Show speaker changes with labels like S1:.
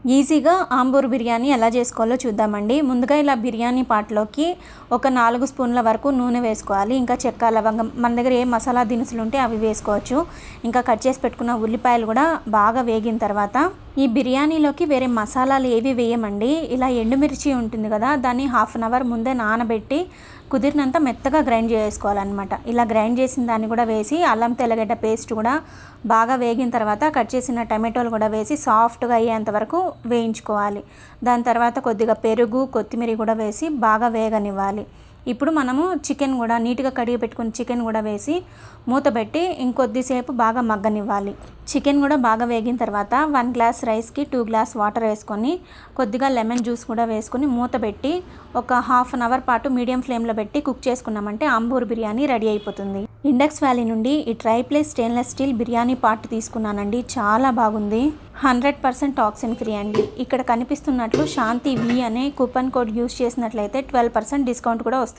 S1: ఈజీగా ఆంబూర్ బిర్యానీ ఎలా చేసుకోవాలో చూద్దామండి. ముందుగా ఇలా బిర్యానీ పాట్లోకి ఒక 4 స్పూన్ల వరకు నూనె వేసుకోవాలి. ఇంకా చెక్క, లవంగం, మన దగ్గర ఏ మసాలా దినుసులు ఉంటే అవి వేసుకోవచ్చు. ఇంకా కట్ చేసి పెట్టుకున్న ఉల్లిపాయలు కూడా బాగా వేగిన తర్వాత ఈ బిర్యానీలోకి వేరే మసాలాలు ఏవి వేయమండి. ఇలా ఎండుమిర్చి ఉంటుంది కదా, దాన్ని హాఫ్ అన్ అవర్ ముందే నానబెట్టి కుదిరినంత మెత్తగా గ్రైండ్ చేసుకోవాలన్నమాట. ఇలా గ్రైండ్ చేసిన దాన్ని కూడా వేసి అల్లం తెల్లగడ్డ పేస్ట్ కూడా బాగా వేగిన తర్వాత కట్ చేసిన టమాటోలు కూడా వేసి సాఫ్ట్గా అయ్యేంత వరకు వేయించుకోవాలి. దాని తర్వాత కొద్దిగా పెరుగు, కొత్తిమీర కూడా వేసి బాగా వేగనివ్వాలి. ఇప్పుడు మనము చికెన్ కూడా నీట్గా కడిగి పెట్టుకుని చికెన్ కూడా వేసి మూత పెట్టి ఇంకొద్దిసేపు బాగా మగ్గనివ్వాలి. చికెన్ కూడా బాగా వేగిన తర్వాత 1 గ్లాస్ రైస్కి 2 గ్లాస్ వాటర్ వేసుకొని కొద్దిగా లెమన్ జ్యూస్ కూడా వేసుకొని మూత పెట్టి ఒక హాఫ్ అన్ అవర్ పాటు మీడియం ఫ్లేమ్లో పెట్టి కుక్ చేసుకున్నామంటే ఆంబూర్ బిర్యానీ రెడీ అయిపోతుంది. ఇండెక్స్ వ్యాలీ నుండి ఈ ట్రైప్లేస్ స్టెయిన్లెస్ స్టీల్ బిర్యానీ పాట్ తీసుకున్నానండి. చాలా బాగుంది. 100% టాక్సిన్ ఫ్రీ అండి. ఇక్కడ కనిపిస్తున్నట్లు శాంతి వి అనే కూపన్ కోడ్ యూస్ చేసినట్లయితే 12% డిస్కౌంట్ కూడా వస్తుంది.